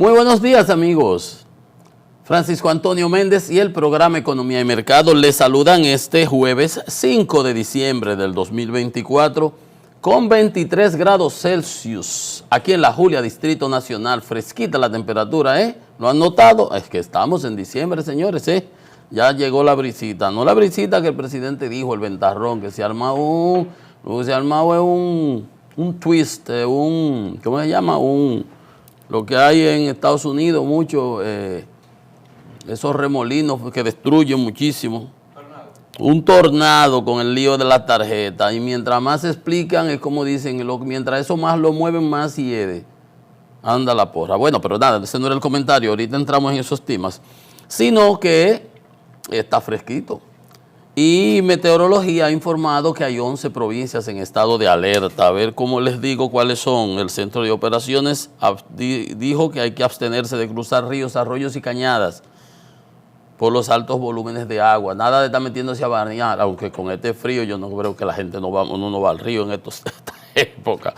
Muy buenos días, amigos. Francisco Antonio Méndez y el programa Economía y Mercado les saludan este jueves 5 de diciembre del 2024 con 23 grados Celsius. Aquí en la Julia, Distrito Nacional, fresquita la temperatura, ¿eh? ¿Lo han notado? Es que estamos en diciembre, señores, ¿eh? Ya llegó la brisita, no la brisita que el presidente dijo, el ventarrón, que se arma un twist, ¿cómo se llama? Lo que hay en Estados Unidos, mucho, esos remolinos que destruyen muchísimo. Un tornado con el lío de la tarjeta. Y mientras más explican, es como dicen, mientras eso más lo mueven, más hiede. Anda la porra. Bueno, pero nada, ese no era el comentario. Ahorita entramos en esos temas. Sino que está fresquito. Y Meteorología ha informado que hay 11 provincias en estado de alerta. A ver cómo les digo cuáles son. El Centro de Operaciones dijo que hay que abstenerse de cruzar ríos, arroyos y cañadas por los altos volúmenes de agua. Nada de estar metiéndose a bañar, aunque con este frío yo no creo que la gente no va al río en esta época.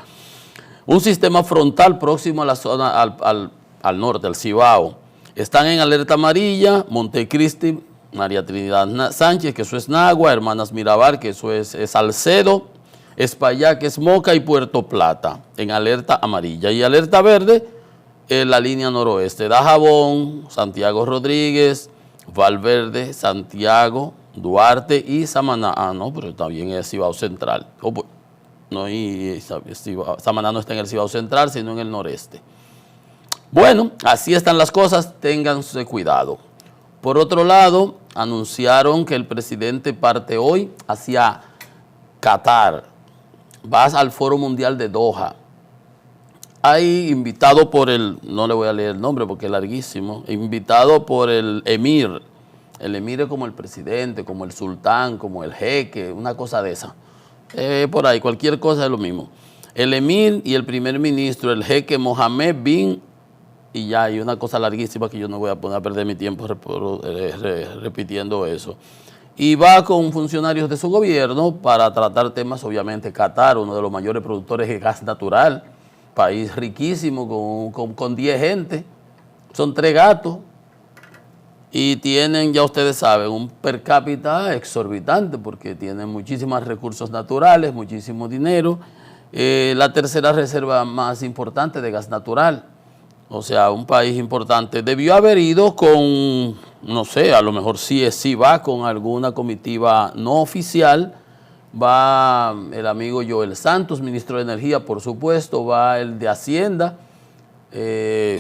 Un sistema frontal próximo a la zona al norte, al Cibao. Están en alerta amarilla Montecristi, María Trinidad Sánchez, que eso es Nagua, Hermanas Mirabal, que eso es Salcedo, Espaillá, que es Moca, y Puerto Plata, en alerta amarilla. Y alerta verde, la línea noroeste, Dajabón, Santiago Rodríguez, Valverde, Santiago, Duarte y Samaná. Ah, no, pero también es Cibao Central. No, Samaná no está en el Cibao Central, sino en el noreste. Bueno, así están las cosas, ténganse cuidado. Por otro lado, anunciaron que el presidente parte hoy hacia Qatar. Va al Foro Mundial de Doha. Hay invitado por no le voy a leer el nombre porque es larguísimo, invitado por el emir. El emir es como el presidente, como el sultán, como el jeque, una cosa de esa. Por ahí, cualquier cosa es lo mismo. El emir y el primer ministro, el jeque Mohammed bin, y ya hay una cosa larguísima que yo no voy a poner a perder mi tiempo repitiendo eso. Y va con funcionarios de su gobierno para tratar temas, obviamente, Qatar, uno de los mayores productores de gas natural, país riquísimo, con 10 gente, son 3 gatos, y tienen, ya ustedes saben, un per cápita exorbitante, porque tienen muchísimos recursos naturales, muchísimo dinero, la tercera reserva más importante de gas natural. O sea, un país importante. Debió haber ido con, no sé, a lo mejor sí va con alguna comitiva no oficial. Va el amigo Joel Santos, ministro de Energía, por supuesto. Va el de Hacienda,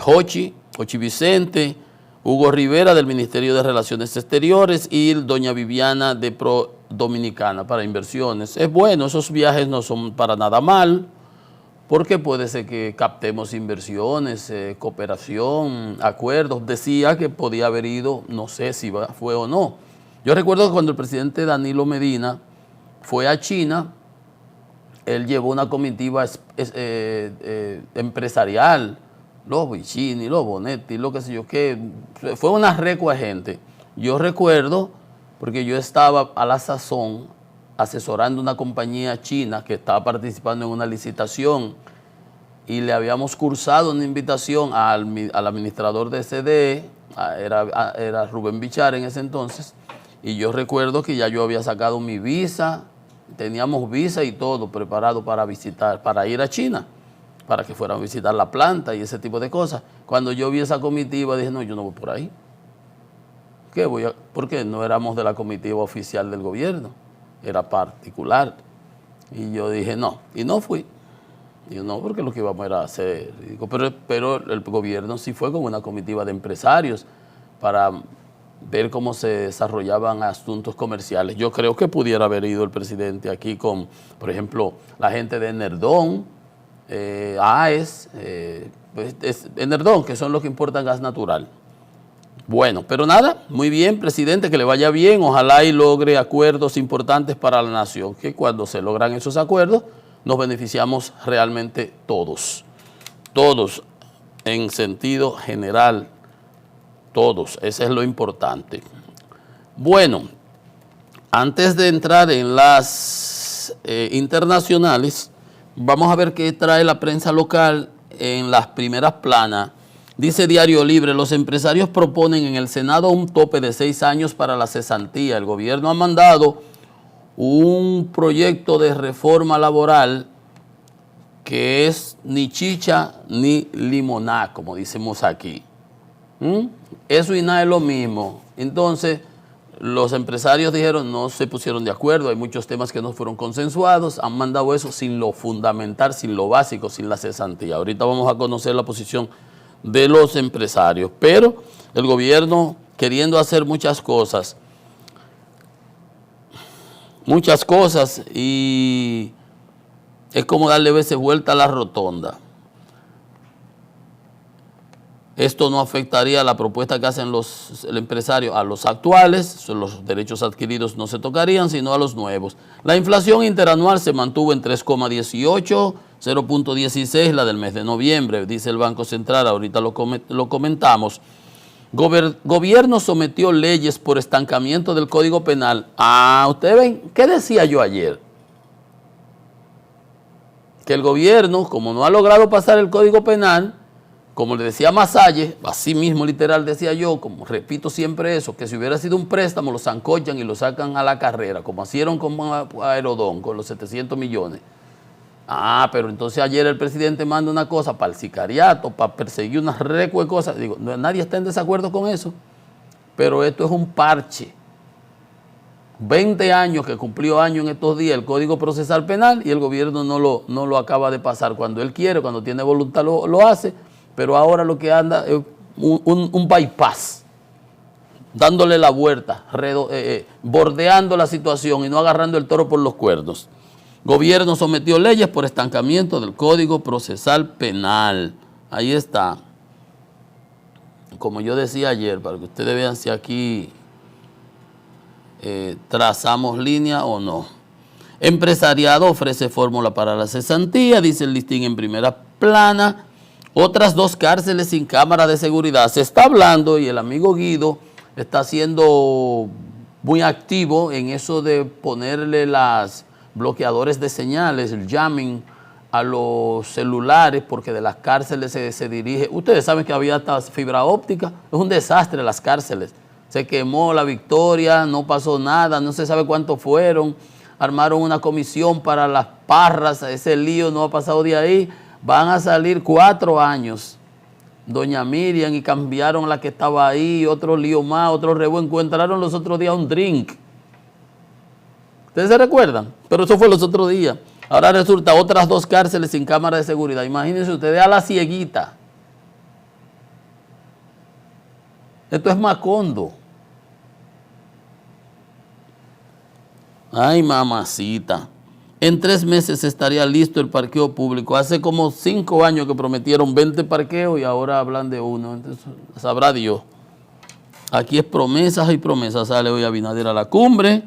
Jochi Vicente, Hugo Rivera del Ministerio de Relaciones Exteriores y doña Viviana de Pro Dominicana para inversiones. Es bueno, esos viajes no son para nada mal, porque puede ser que captemos inversiones, cooperación, acuerdos. Decía que podía haber ido, no sé si fue o no. Yo recuerdo que cuando el presidente Danilo Medina fue a China, él llevó una comitiva empresarial, los Vicini, los Bonetti, lo que sé yo qué, fue una recua de gente. Yo recuerdo, porque yo estaba a la sazón asesorando una compañía china que estaba participando en una licitación y le habíamos cursado una invitación al administrador de CDE, era Rubén Bichar en ese entonces, y yo recuerdo que ya yo había sacado mi visa, teníamos visa y todo preparado para ir a China, para que fueran a visitar la planta y ese tipo de cosas. Cuando yo vi esa comitiva dije, no, yo no voy por ahí. ¿Por qué? No éramos de la comitiva oficial del gobierno, era particular. Y yo dije, no, y no fui. Y yo, no, porque lo que íbamos era a hacer. Digo, pero el gobierno sí fue con una comitiva de empresarios para ver cómo se desarrollaban asuntos comerciales. Yo creo que pudiera haber ido el presidente aquí con, por ejemplo, la gente de Nerdón, AES, Nerdón, que son los que importan gas natural. Bueno, pero nada, muy bien, presidente, que le vaya bien, ojalá y logre acuerdos importantes para la nación, que cuando se logran esos acuerdos nos beneficiamos realmente todos en sentido general, todos, eso es lo importante. Bueno, antes de entrar en las internacionales, vamos a ver qué trae la prensa local en las primeras planas Dice Diario Libre, los empresarios proponen en el Senado un tope de 6 años para la cesantía. El gobierno ha mandado un proyecto de reforma laboral que es ni chicha ni limoná, como decimos aquí. Eso y nada es lo mismo. Entonces, los empresarios dijeron, no se pusieron de acuerdo, hay muchos temas que no fueron consensuados, han mandado eso sin lo fundamental, sin lo básico, sin la cesantía. Ahorita vamos a conocer la posición de los empresarios, pero el gobierno queriendo hacer muchas cosas y es como darle veces vuelta a la rotonda. Esto no afectaría a la propuesta que hacen el empresario a los actuales, los derechos adquiridos no se tocarían, sino a los nuevos. La inflación interanual se mantuvo en 3,18, 0,16 la del mes de noviembre, dice el Banco Central, ahorita lo comentamos. Gobierno sometió leyes por estancamiento del Código Penal. Ustedes ven, ¿qué decía yo ayer? Que el gobierno, como no ha logrado pasar el Código Penal, como le decía Masalle, así mismo literal decía yo, como repito siempre eso, que si hubiera sido un préstamo lo zancochan y lo sacan a la carrera, como hicieron con Aerodón, con los 700 millones. Pero entonces ayer el presidente manda una cosa para el sicariato, para perseguir una recua de cosas. Digo, nadie está en desacuerdo con eso, pero esto es un parche. 20 años que cumplió años en estos días el Código Procesal Penal y el gobierno no lo acaba de pasar. Cuando él quiere, cuando tiene voluntad lo hace, pero ahora lo que anda es un bypass, dándole la vuelta, bordeando la situación y no agarrando el toro por los cuernos. Gobierno sometió leyes por estancamiento del Código Procesal Penal. Ahí está. Como yo decía ayer, para que ustedes vean si aquí trazamos línea o no. Empresariado ofrece fórmula para la cesantía, dice el listín en primera plana. Otras 2 cárceles sin cámara de seguridad. Se está hablando y el amigo Guido está siendo muy activo en eso de ponerle los bloqueadores de señales, el jamming a los celulares, porque de las cárceles se dirige. Ustedes saben que había hasta fibra óptica. Es un desastre las cárceles. Se quemó La Victoria, no pasó nada, no se sabe cuántos fueron. Armaron una comisión para las Parras, ese lío no ha pasado de ahí. Van a salir 4 años, doña Miriam, y cambiaron la que estaba ahí, otro lío más, otro revuelo. Encontraron los otros días un drink. ¿Ustedes se recuerdan? Pero eso fue los otros días. Ahora resulta otras 2 cárceles sin cámara de seguridad. Imagínense ustedes a la cieguita. Esto es Macondo. Ay, mamacita. En 3 meses estaría listo el parqueo público. Hace como 5 años que prometieron 20 parqueos y ahora hablan de 1. Entonces, sabrá Dios. Aquí es promesas y promesas. Sale hoy Abinader a la cumbre.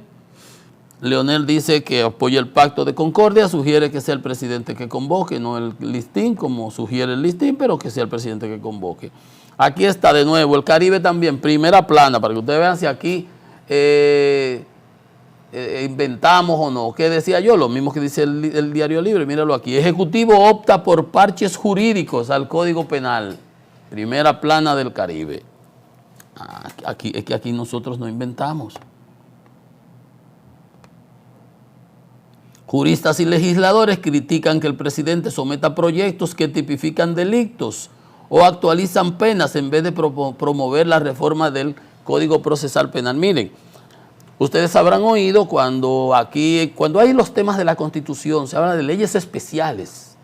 Leonel dice que apoya el pacto de concordia, sugiere que sea el presidente que convoque, no el listín, como sugiere el listín, pero que sea el presidente que convoque. Aquí está de nuevo, el Caribe también, primera plana, para que ustedes vean si aquí inventamos o no. ¿Qué decía yo? Lo mismo que dice el Diario Libre, míralo aquí. Ejecutivo opta por parches jurídicos al Código Penal. Primera plana del Caribe. Es que aquí nosotros no inventamos. Juristas y legisladores critican que el presidente someta proyectos que tipifican delitos o actualizan penas en vez de promover la reforma del Código Procesal Penal. Miren, ustedes habrán oído cuando hay los temas de la Constitución, se habla de leyes especiales.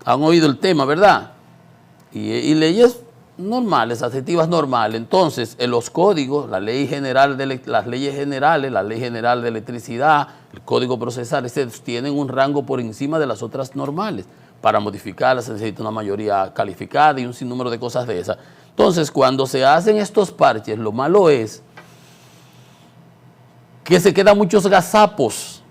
Han oído el tema, ¿verdad? Y leyes normales, adjetivas normales. Entonces, en los códigos, las leyes generales la Ley General de Electricidad, el Código Procesal, tienen un rango por encima de las otras normales. Para modificarlas se necesita una mayoría calificada y un sinnúmero de cosas de esas. Entonces, cuando se hacen estos parches, lo malo es que se quedan muchos gazapos.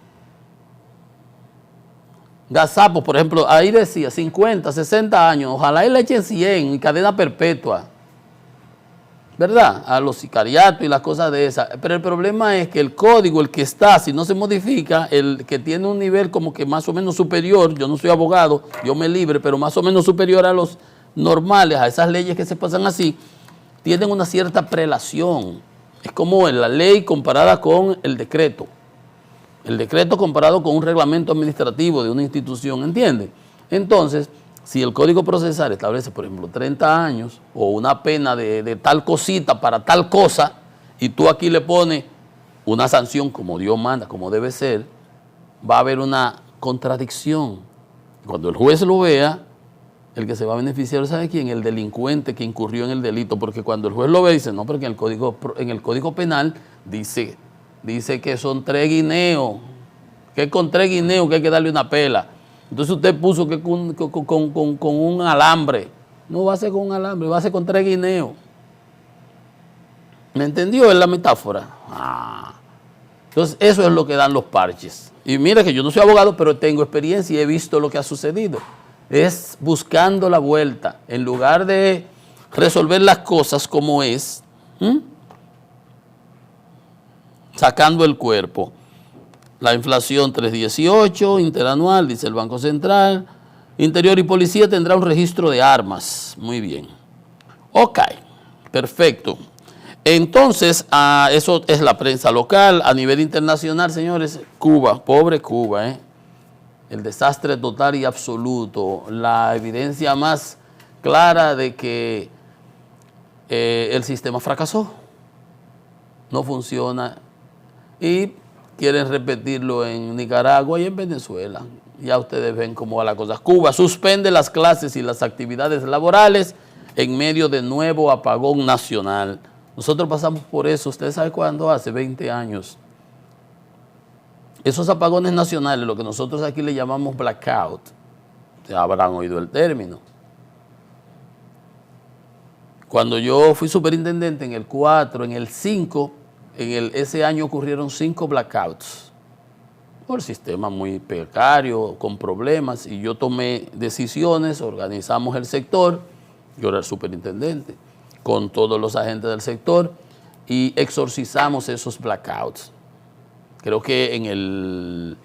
Gazapos, por ejemplo, ahí decía 50, 60 años, ojalá y le echen 100 y cadena perpetua, ¿verdad? A los sicariatos y las cosas de esas. Pero el problema es que el código, el que está, si no se modifica, el que tiene un nivel como que más o menos superior, yo no soy abogado, yo me libre, pero más o menos superior normales, a esas leyes que se pasan así, tienen una cierta prelación. Es como la ley comparada con el decreto. El decreto comparado con un reglamento administrativo de una institución, ¿entiendes? Entonces, si el Código Procesal establece, por ejemplo, 30 años o una pena de tal cosita para tal cosa, y tú aquí le pones una sanción como Dios manda, como debe ser, va a haber una contradicción. Cuando el juez lo vea, el que se va a beneficiar, ¿sabe quién? El delincuente que incurrió en el delito, porque cuando el juez lo ve, dice, no, porque en el Código Penal dice que son 3 guineos, que con 3 guineos que hay que darle una pela. Entonces usted puso que con un alambre. No va a ser con un alambre, va a ser con 3 guineos. ¿Me entendió? Es la metáfora. Entonces eso es lo que dan los parches. Y mira que yo no soy abogado, pero tengo experiencia y he visto lo que ha sucedido. Es buscando la vuelta, en lugar de resolver las cosas como es, sacando el cuerpo. La inflación 3.18, interanual, dice el Banco Central. Interior y Policía tendrá un registro de armas. Muy bien. Ok, perfecto. Entonces, eso es la prensa local. A nivel internacional, señores, Cuba, pobre Cuba, el desastre total y absoluto, la evidencia más clara de que el sistema fracasó, no funciona, y quieren repetirlo en Nicaragua y en Venezuela. Ya ustedes ven cómo va la cosa. Cuba suspende las clases y las actividades laborales en medio de nuevo apagón nacional. Nosotros pasamos por eso, ¿ustedes saben cuándo? Hace 20 años. Esos apagones nacionales, lo que nosotros aquí le llamamos blackout, ya habrán oído el término. Cuando yo fui superintendente en el 4, en el 5, ese año ocurrieron 5 blackouts. Por sistema muy precario, con problemas, y yo tomé decisiones, organizamos el sector, yo era el superintendente, con todos los agentes del sector, y exorcizamos esos blackouts. Creo que en el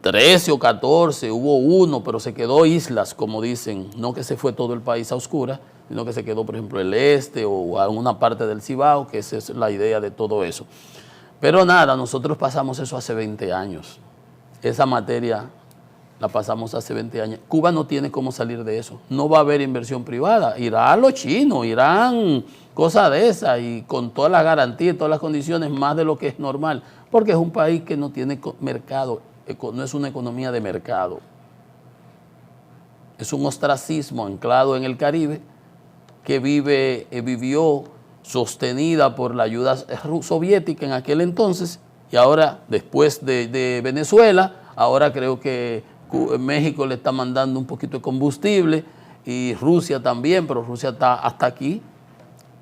13 o 14 hubo uno, pero se quedó islas, como dicen, no que se fue todo el país a oscuras, sino que se quedó, por ejemplo, el este o alguna parte del Cibao, que esa es la idea de todo eso. Pero nada, nosotros pasamos eso hace 20 años. Esa materia la pasamos hace 20 años. Cuba no tiene cómo salir de eso. No va a haber inversión privada. Irán los chinos, irán cosas de esas y con todas las garantías y todas las condiciones más de lo que es normal. Porque es un país que no tiene mercado, no es una economía de mercado. Es un ostracismo anclado en el Caribe que vivió sostenida por la ayuda soviética en aquel entonces y ahora, después de Venezuela, ahora creo que México le está mandando un poquito de combustible y Rusia también, pero Rusia está hasta aquí.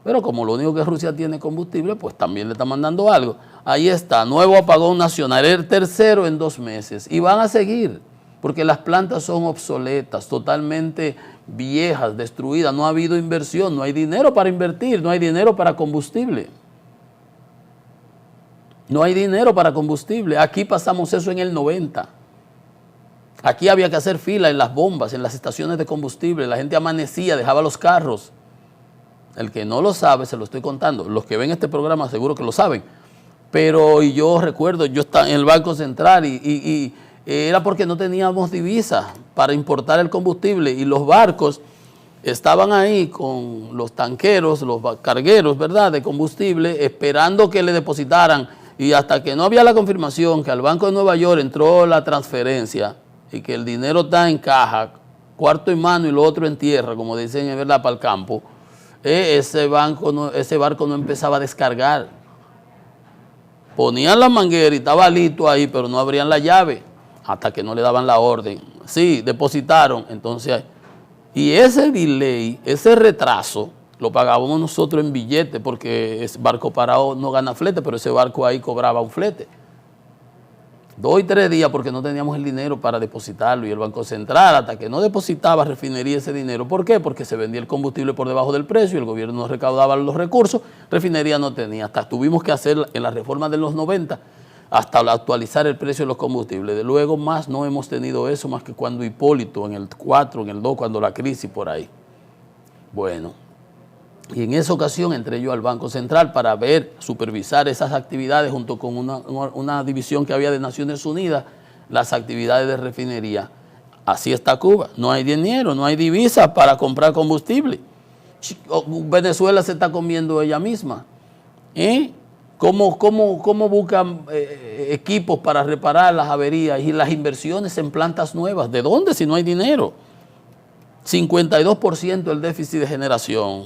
Pero como lo único que Rusia tiene combustible, pues también le está mandando algo. Ahí está, nuevo apagón nacional, el tercero en 2 meses. Y van a seguir, porque las plantas son obsoletas, totalmente viejas, destruidas. No ha habido inversión, no hay dinero para invertir, no hay dinero para combustible. No hay dinero para combustible. Aquí pasamos eso en el 90. Aquí había que hacer fila en las bombas, en las estaciones de combustible. La gente amanecía, dejaba los carros. El que no lo sabe, se lo estoy contando. Los que ven este programa seguro que lo saben. Pero y yo recuerdo, yo estaba en el Banco Central y era porque no teníamos divisas para importar el combustible y los barcos estaban ahí con los tanqueros, los cargueros, ¿verdad?, de combustible, esperando que le depositaran, y hasta que no había la confirmación que al Banco de Nueva York entró la transferencia y que el dinero está en caja, cuarto en mano y lo otro en tierra, como dicen, ¿verdad?, para el campo, ese barco no empezaba a descargar. Ponían la manguera y estaba listo ahí, pero no abrían la llave hasta que no le daban la orden. Sí, depositaron, entonces, y ese delay, ese retraso, lo pagábamos nosotros en billetes, porque ese barco parado no gana flete, pero ese barco ahí cobraba un flete. 2 y 3 días porque no teníamos el dinero para depositarlo, y el Banco Central, hasta que no depositaba refinería ese dinero. ¿Por qué? Porque se vendía el combustible por debajo del precio y el gobierno no recaudaba los recursos, refinería no tenía. Hasta tuvimos que hacer en la reforma de los 90, hasta actualizar el precio de los combustibles. De luego más no hemos tenido eso más que cuando Hipólito, en el 4, en el 2, cuando la crisis por ahí. Bueno, y en esa ocasión entré yo al Banco Central para ver, supervisar esas actividades junto con una división que había de Naciones Unidas, las actividades de refinería. Así está Cuba, no hay dinero, no hay divisas para comprar combustible. Venezuela se está comiendo ella misma. ¿Cómo buscan equipos para reparar las averías y las inversiones en plantas nuevas? ¿De dónde si no hay dinero? 52% el déficit de generación.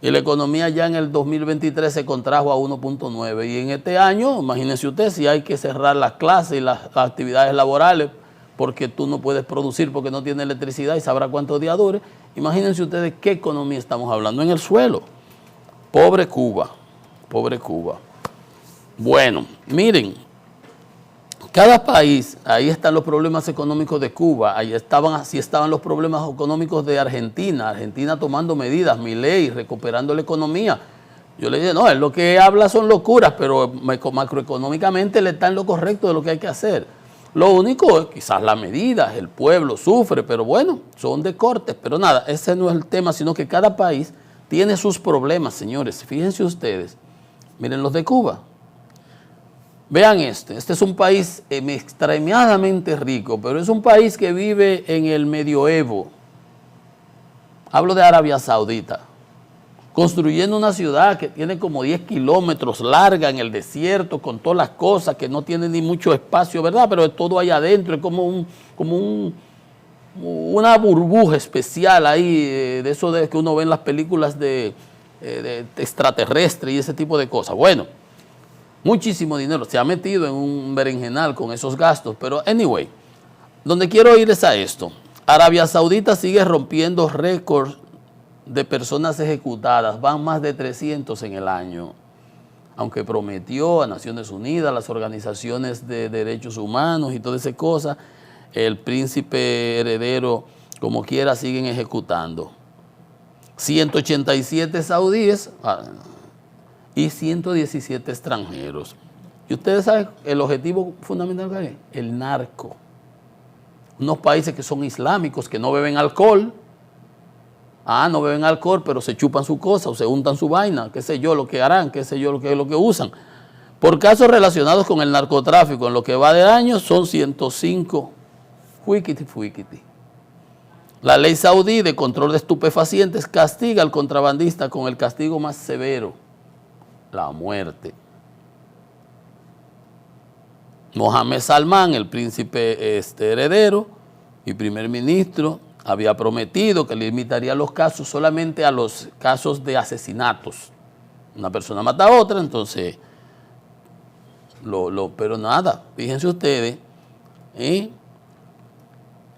Y la economía ya en el 2023 se contrajo a 1.9. Y en este año, imagínense usted, si hay que cerrar las clases y las actividades laborales porque tú no puedes producir porque no tienes electricidad y sabrá cuántos días dure, imagínense ustedes qué economía estamos hablando en el suelo. Pobre Cuba, pobre Cuba. Bueno, miren, cada país, ahí están los problemas económicos de Cuba, así estaban los problemas económicos de Argentina, Argentina tomando medidas, Milei, recuperando la economía. Yo le dije, no, él lo que habla son locuras, pero macroeconómicamente le está en lo correcto de lo que hay que hacer. Lo único es quizás las medidas, el pueblo sufre, pero bueno, son de cortes, pero nada, ese no es el tema, sino que cada país tiene sus problemas, señores. Fíjense ustedes, miren los de Cuba. Vean este es un país extremadamente rico, pero es un país que vive en el medioevo. Hablo de Arabia Saudita, construyendo una ciudad que tiene como 10 kilómetros larga en el desierto, con todas las cosas, que no tiene ni mucho espacio, ¿verdad? Pero es todo ahí adentro, es como una burbuja especial ahí, de eso de que uno ve en las películas de extraterrestre y ese tipo de cosas. Bueno, muchísimo dinero, se ha metido en un berenjenal con esos gastos, pero anyway, donde quiero ir es a esto. Arabia Saudita sigue rompiendo récords de personas ejecutadas, van más de 300 en el año, aunque prometió a Naciones Unidas, las organizaciones de derechos humanos y todas esas cosas, el príncipe heredero, como quiera, siguen ejecutando. 187 saudíes y 117 extranjeros. Y ustedes saben el objetivo fundamental que es el narco. Unos países que son islámicos, que no beben alcohol. No beben alcohol, pero se chupan su cosa o se untan su vaina, qué sé yo lo que harán, qué sé yo lo que usan. Por casos relacionados con el narcotráfico, en lo que va de año son 105. Fuiquiti. La ley saudí de control de estupefacientes castiga al contrabandista con el castigo más severo, la muerte. Mohammed Salman, el príncipe heredero y primer ministro, había prometido que limitaría los casos solamente a los casos de asesinatos. Una persona mata a otra, entonces, pero nada, fíjense ustedes.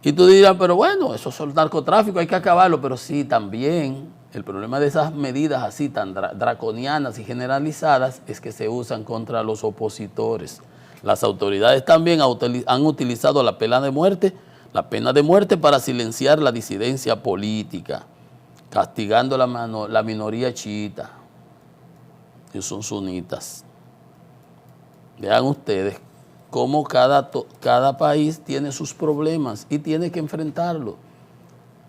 Y tú dirás, pero bueno, eso es el narcotráfico, hay que acabarlo, pero sí, también el problema de esas medidas así tan draconianas y generalizadas es que se usan contra los opositores. Las autoridades también han utilizado la pena de muerte para silenciar la disidencia política, castigando la minoría chiita, que son sunitas. Vean ustedes cómo cada país tiene sus problemas y tiene que enfrentarlo.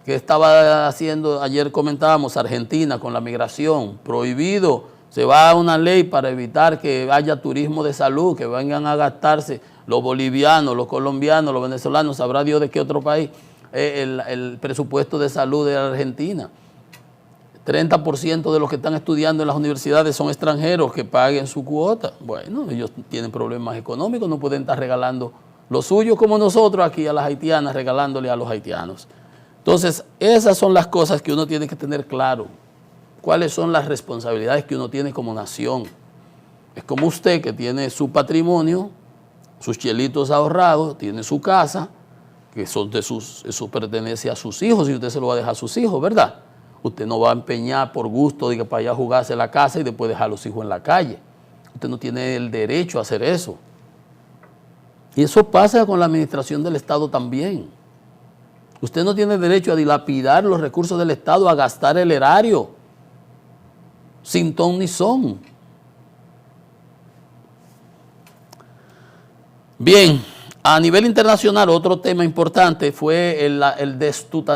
¿Qué estaba haciendo? Ayer comentábamos Argentina con la migración, prohibido. Se va a una ley para evitar que haya turismo de salud, que vengan a gastarse los bolivianos, los colombianos, los venezolanos, sabrá Dios de qué otro país, el presupuesto de salud de Argentina. 30% de los que están estudiando en las universidades son extranjeros que paguen su cuota. Bueno, ellos tienen problemas económicos, no pueden estar regalando lo suyo como nosotros aquí a las haitianas, regalándole a los haitianos. Entonces, esas son las cosas que uno tiene que tener claro. ¿Cuáles son las responsabilidades que uno tiene como nación? Es como usted que tiene su patrimonio, sus chelitos ahorrados, tiene su casa, que son eso pertenece a sus hijos y usted se lo va a dejar a sus hijos, ¿verdad? Usted no va a empeñar por gusto de que para allá jugarse la casa y después dejar a los hijos en la calle. Usted no tiene el derecho a hacer eso. Y eso pasa con la administración del Estado también. Usted no tiene derecho a dilapidar los recursos del Estado, a gastar el erario, sin ton ni son. Bien, a nivel internacional otro tema importante fue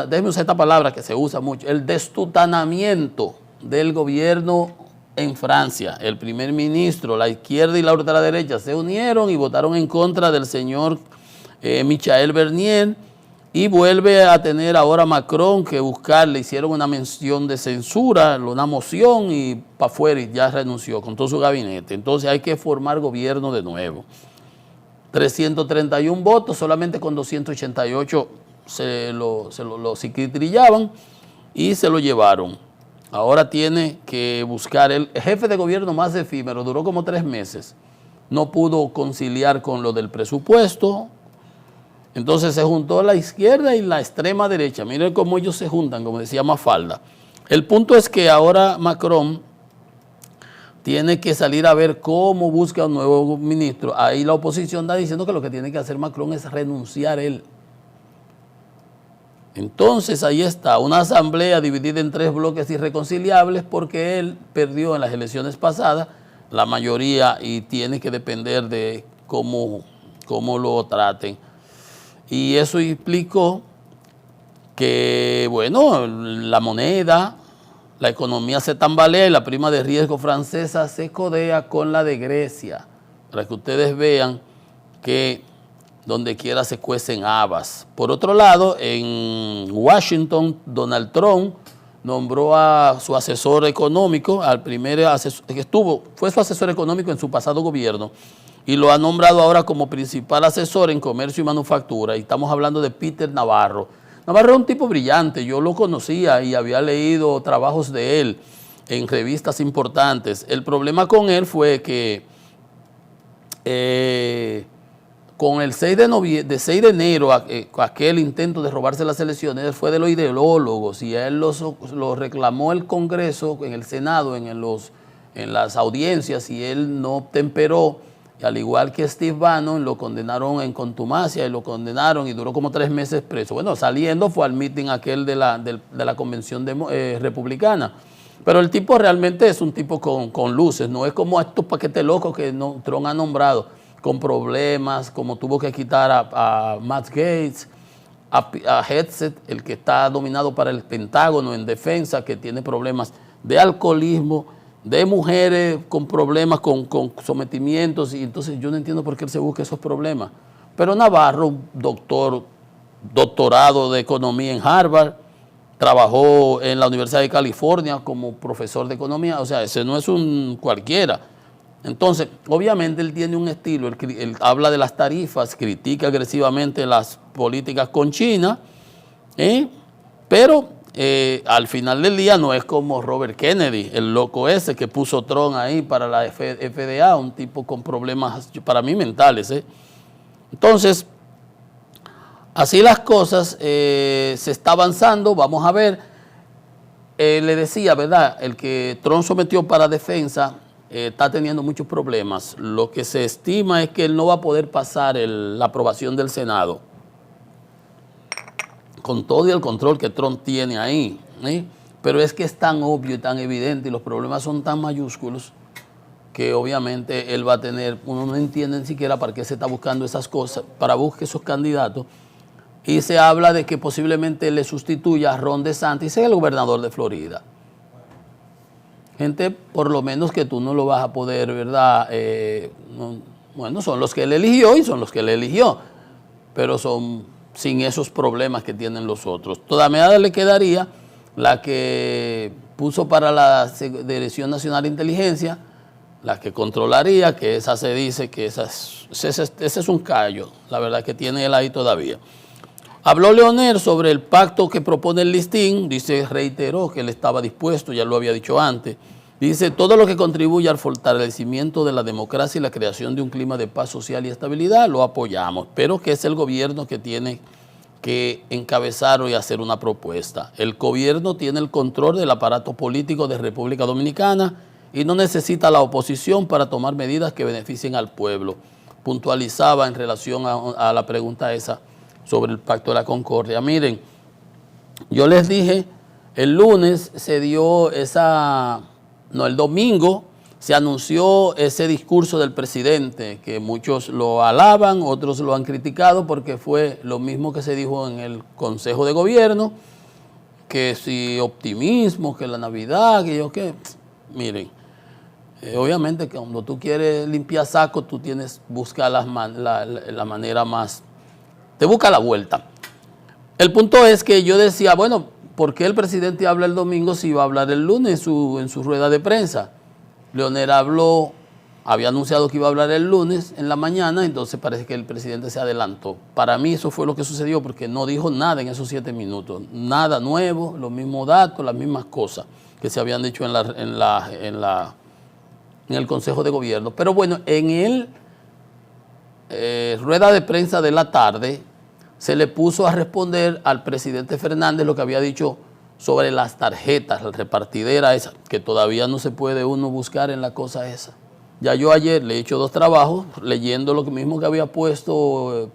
déjeme usar esta palabra que se usa mucho, el destutanamiento del gobierno en Francia. El primer ministro, la izquierda y la ultraderecha se unieron y votaron en contra del señor Michel Barnier, y vuelve a tener ahora Macron que le hicieron una mención de censura, una moción, y para afuera, y ya renunció con todo su gabinete. Entonces hay que formar gobierno de nuevo. 331 votos, solamente con 288 se lo trillaban y se lo llevaron. Ahora tiene que buscar el jefe de gobierno más efímero, duró como 3 meses. No pudo conciliar con lo del presupuesto. Entonces se juntó la izquierda y la extrema derecha. Miren cómo ellos se juntan, como decía Mafalda. El punto es que ahora Macron tiene que salir a ver cómo busca un nuevo ministro. Ahí la oposición está diciendo que lo que tiene que hacer Macron es renunciar él. Entonces ahí está, una asamblea dividida en 3 bloques irreconciliables porque él perdió en las elecciones pasadas la mayoría y tiene que depender de cómo lo traten. Y eso implicó que, bueno, la moneda, la economía se tambalea y la prima de riesgo francesa se codea con la de Grecia, para que ustedes vean que donde quiera se cuecen habas. Por otro lado, en Washington, Donald Trump nombró a su asesor económico, al primer asesor que fue su asesor económico en su pasado gobierno, y lo ha nombrado ahora como principal asesor en comercio y manufactura. Y estamos hablando de Peter Navarro. Navarro es un tipo brillante, yo lo conocía y había leído trabajos de él en revistas importantes. El problema con él fue que con el 6 de enero, aquel intento de robarse las elecciones, él fue de los ideólogos y a él lo reclamó el Congreso, en el Senado, en las audiencias, y él no temperó. Y al igual que Steve Bannon, lo condenaron en contumacia y lo condenaron y duró como 3 meses preso. Bueno, saliendo fue al meeting aquel de la convención republicana. Pero el tipo realmente es un tipo con luces, no es como estos paquetes locos que Trump ha nombrado, con problemas, como tuvo que quitar a Matt Gaetz, a Hegseth, el que está nominado para el Pentágono en defensa, que tiene problemas de alcoholismo, de mujeres con problemas, con sometimientos, y entonces yo no entiendo por qué él se busca esos problemas. Pero Navarro, doctorado de economía en Harvard, trabajó en la Universidad de California como profesor de economía, o sea, ese no es un cualquiera. Entonces, obviamente él tiene un estilo, él habla de las tarifas, critica agresivamente las políticas con China, pero al final del día no es como Robert Kennedy, el loco ese que puso Trump ahí para la FDA, un tipo con problemas para mí mentales. Entonces, así las cosas, se está avanzando, vamos a ver. Le decía, ¿verdad? El que Trump sometió para defensa está teniendo muchos problemas. Lo que se estima es que él no va a poder pasar la aprobación del Senado, con todo y el control que Trump tiene ahí, pero es que es tan obvio y tan evidente y los problemas son tan mayúsculos que obviamente él va a tener, uno no entiende ni siquiera para qué se está buscando esas cosas, para buscar esos candidatos, y se habla de que posiblemente le sustituya a Ron DeSantis, el gobernador de Florida. Gente, por lo menos que tú no lo vas a poder, ¿verdad? Bueno, son los que él eligió y son los que él eligió, pero son sin esos problemas que tienen los otros. Todavía le quedaría la que puso para la Dirección Nacional de Inteligencia, la que controlaría, que esa se dice que ese es un callo, la verdad que tiene él ahí todavía. Habló Leonel sobre el pacto que propone el listín, reiteró que él estaba dispuesto, ya lo había dicho antes. Dice, todo lo que contribuye al fortalecimiento de la democracia y la creación de un clima de paz social y estabilidad, lo apoyamos, pero que es el gobierno que tiene que encabezar y hacer una propuesta. El gobierno tiene el control del aparato político de República Dominicana y no necesita la oposición para tomar medidas que beneficien al pueblo. Puntualizaba en relación a la pregunta esa sobre el Pacto de la Concordia. Miren, yo les dije, el lunes se dio el domingo se anunció ese discurso del presidente, que muchos lo alaban, otros lo han criticado, porque fue lo mismo que se dijo en el Consejo de Gobierno, que si optimismo, que la Navidad, que yo qué. Miren, obviamente que cuando tú quieres limpiar saco, tú busca la manera más, te busca la vuelta. El punto es que yo decía, bueno, ¿por qué el presidente habla el domingo si iba a hablar el lunes en su rueda de prensa? Leonel había anunciado que iba a hablar el lunes en la mañana, entonces parece que el presidente se adelantó. Para mí eso fue lo que sucedió, porque no dijo nada en esos 7 minutos, nada nuevo, los mismos datos, las mismas cosas que se habían dicho en el Consejo de Gobierno. Pero bueno, en el rueda de prensa de la tarde se le puso a responder al presidente Fernández lo que había dicho sobre las tarjetas, la repartidera esa, que todavía no se puede uno buscar en la cosa esa. Ya yo ayer le he hecho 2 trabajos leyendo lo mismo que había puesto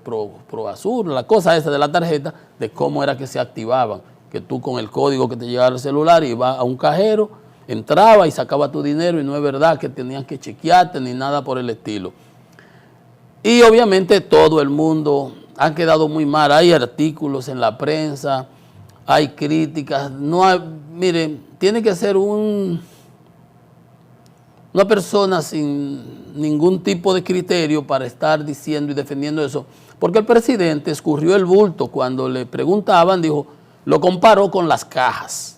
ProAsur, la cosa esa de la tarjeta, de cómo era que se activaban, que tú con el código que te llegaba al celular ibas a un cajero, entraba y sacaba tu dinero, y no es verdad que tenían que chequearte ni nada por el estilo. Y obviamente todo el mundo ha quedado muy mal, hay artículos en la prensa, hay críticas, miren, tiene que ser una persona sin ningún tipo de criterio para estar diciendo y defendiendo eso, porque el presidente escurrió el bulto cuando le preguntaban, dijo, lo comparó con las cajas,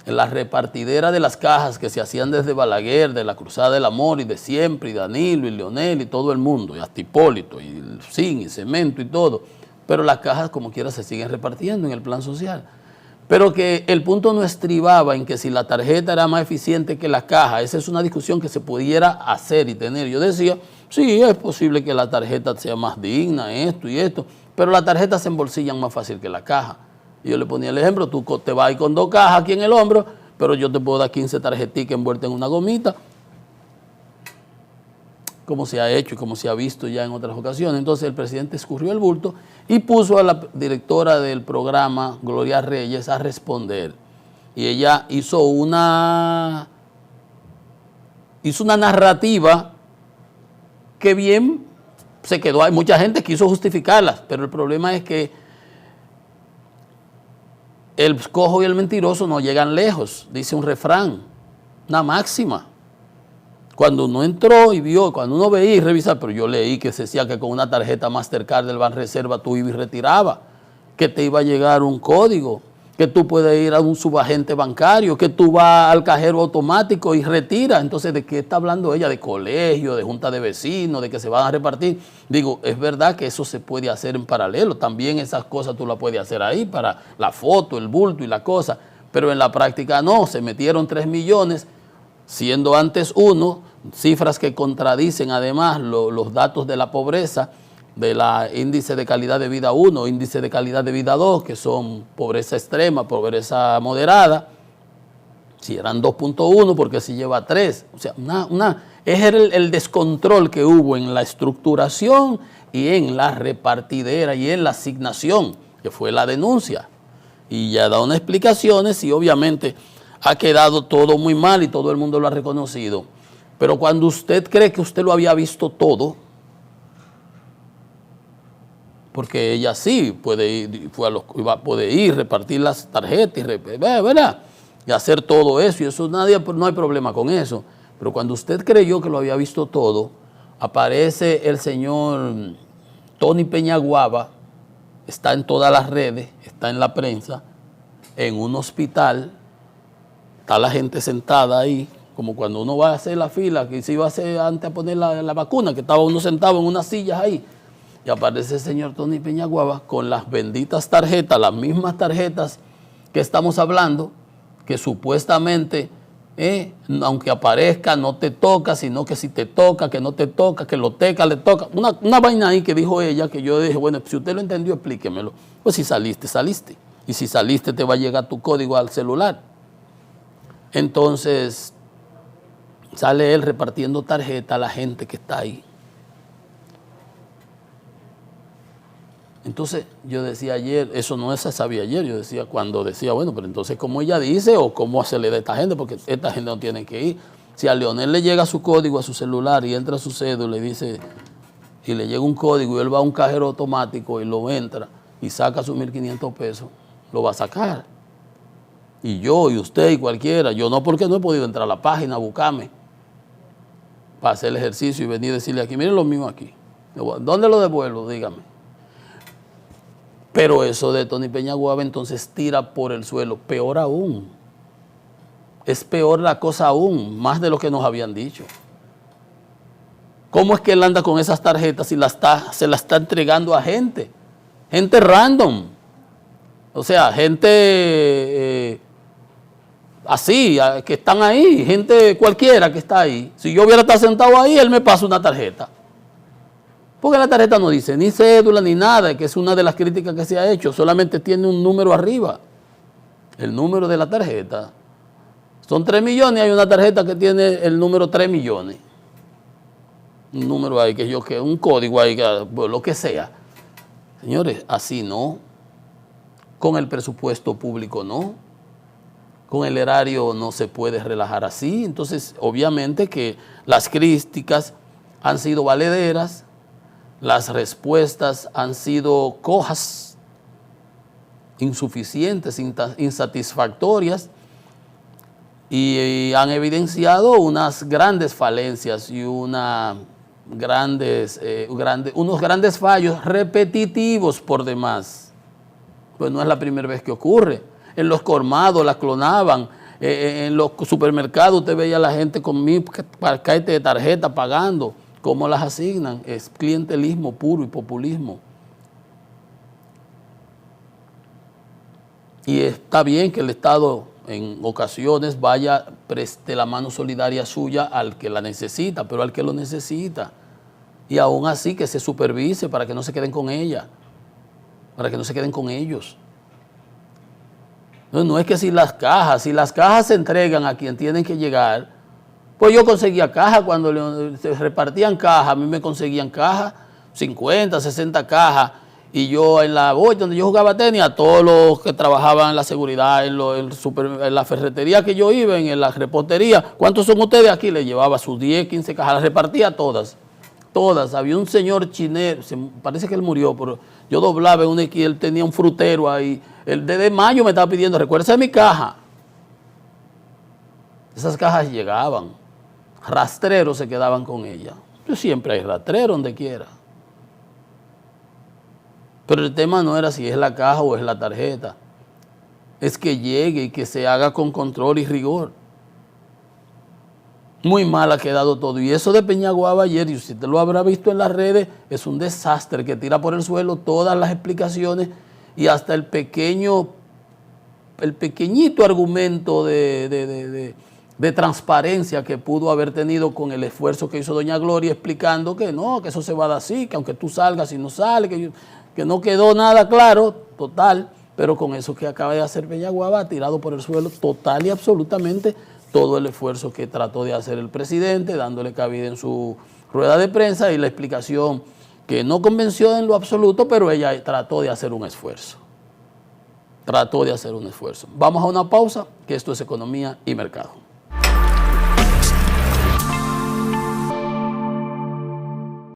en la repartidera de las cajas que se hacían desde Balaguer, de la Cruzada del Amor y de siempre, y Danilo y Leonel y todo el mundo, y hasta Hipólito, y el zinc y cemento y todo, pero las cajas como quiera se siguen repartiendo en el plan social. Pero que el punto no estribaba en que si la tarjeta era más eficiente que la caja, esa es una discusión que se pudiera hacer y tener. Yo decía, sí, es posible que la tarjeta sea más digna, esto y esto, pero la tarjeta se embolsillan más fácil que la caja. Y yo le ponía el ejemplo, tú te vas a ir con 2 cajas aquí en el hombro, pero yo te puedo dar 15 tarjeticas envueltas en una gomita, como se ha hecho y como se ha visto ya en otras ocasiones. Entonces el presidente escurrió el bulto y puso a la directora del programa, Gloria Reyes, a responder. Y ella hizo una narrativa que bien se quedó. Hay mucha gente que quiso justificarlas, pero el problema es que el cojo y el mentiroso no llegan lejos, dice un refrán, una máxima. Cuando uno entró y vio, cuando uno veía y revisaba, pero yo leí que se decía que con una tarjeta Mastercard del Banreserva tú ibas y retirabas, que te iba a llegar un código, que tú puedes ir a un subagente bancario, que tú vas al cajero automático y retiras. Entonces, ¿de qué está hablando ella? De colegio, de junta de vecinos, de que se van a repartir. Digo, es verdad que eso se puede hacer en paralelo, también esas cosas tú las puedes hacer ahí para la foto, el bulto y la cosa, pero en la práctica no, se metieron 3 millones, siendo antes 1, cifras que contradicen además los datos de la pobreza, de la índice de calidad de vida 1, índice de calidad de vida 2, que son pobreza extrema, pobreza moderada. Si eran 2.1, porque si lleva 3. O sea, es el descontrol que hubo en la estructuración y en la repartidera y en la asignación, que fue la denuncia. Y ya da unas explicaciones y obviamente ha quedado todo muy mal y todo el mundo lo ha reconocido. Pero cuando usted cree que usted lo había visto todo, porque ella sí puede ir, repartir las tarjetas, ¿verdad? Y hacer todo eso, y eso no hay problema con eso. Pero cuando usted creyó que lo había visto todo, aparece el señor Tony Peñaguaba, está en todas las redes, está en la prensa, en un hospital, está la gente sentada ahí, como cuando uno va a hacer la fila, que se iba a hacer antes a poner la vacuna, que estaba uno sentado en unas sillas ahí. Y aparece el señor Tony Peñaguaba con las benditas tarjetas, las mismas tarjetas que estamos hablando, que supuestamente, aunque aparezca, no te toca, sino que si te toca, que no te toca, que lo teca, le toca. Una vaina ahí que dijo ella, que yo dije, bueno, si usted lo entendió, explíquemelo. Pues si saliste, saliste. Y si saliste, te va a llegar tu código al celular. Entonces, sale él repartiendo tarjeta a la gente que está ahí. Entonces yo decía ayer, eso no se sabía ayer, yo decía cuando decía, bueno, pero entonces ¿cómo ella dice o cómo se le da a esta gente? Porque esta gente no tiene que ir. Si a Leonel le llega su código a su celular y entra a su cédula y dice, y le llega un código y él va a un cajero automático y lo entra y saca sus 1.500 pesos, lo va a sacar. Y yo, y usted, y cualquiera, yo no, porque no he podido entrar a la página a buscarme para hacer el ejercicio y venir a decirle aquí, miren lo mismo aquí. ¿Dónde lo devuelvo? Dígame. Pero eso de Tony Peña-Guaba entonces tira por el suelo, peor aún. Es peor la cosa aún, más de lo que nos habían dicho. ¿Cómo es que él anda con esas tarjetas y se las está entregando a gente? Gente random. O sea, gente así, que están ahí, gente cualquiera que está ahí. Si yo hubiera estado sentado ahí, él me pasa una tarjeta. Porque la tarjeta no dice ni cédula ni nada, que es una de las críticas que se ha hecho, solamente tiene un número arriba, el número de la tarjeta. Son 3 millones, hay una tarjeta que tiene el número 3 millones. Un número ahí, un código ahí, lo que sea. Señores, así no. Con el presupuesto público no. Con el erario no se puede relajar así. Entonces, obviamente que las críticas han sido valederas, las respuestas han sido cojas, insuficientes, insatisfactorias, y han evidenciado unas grandes falencias y unos grandes fallos repetitivos por demás. Pues no es la primera vez que ocurre. En los colmados las clonaban, en los supermercados usted veía a la gente con 1.000 paquetes de tarjeta pagando. ¿Cómo las asignan? Es clientelismo puro y populismo. Y está bien que el Estado en ocasiones preste la mano solidaria suya al que la necesita, pero al que lo necesita. Y aún así que se supervise para que no se queden con ella, para que no se queden con ellos. No es que si las cajas se entregan a quien tienen que llegar, pues yo conseguía cajas cuando se repartían cajas, a mí me conseguían cajas, 50, 60 cajas, y yo en la boya donde yo jugaba tenis, a todos los que trabajaban en la seguridad, en la ferretería que yo iba, en la repostería, ¿cuántos son ustedes aquí? Le llevaba sus 10, 15 cajas, las repartía todas. Todas. Había un señor chinero, parece que él murió, pero yo doblaba en una esquina, él tenía un frutero ahí. Él desde mayo me estaba pidiendo, recuérdese mi caja. Esas cajas llegaban. Rastreros se quedaban con ella. Yo siempre hay rastrero donde quiera. Pero el tema no era si es la caja o es la tarjeta. Es que llegue y que se haga con control y rigor. Muy mal ha quedado todo. Y eso de Peña-Guaba ayer, y usted lo habrá visto en las redes, es un desastre que tira por el suelo todas las explicaciones y hasta el pequeñito argumento de transparencia que pudo haber tenido con el esfuerzo que hizo doña Gloria explicando que no, que eso se va a dar así, que aunque tú salgas y no sale, que no quedó nada claro, total, pero con eso que acaba de hacer Peña-Guaba ha tirado por el suelo total y absolutamente todo el esfuerzo que trató de hacer el presidente, dándole cabida en su rueda de prensa y la explicación que no convenció en lo absoluto, pero ella trató de hacer un esfuerzo. Trató de hacer un esfuerzo. Vamos a una pausa, que esto es Economía y Mercado.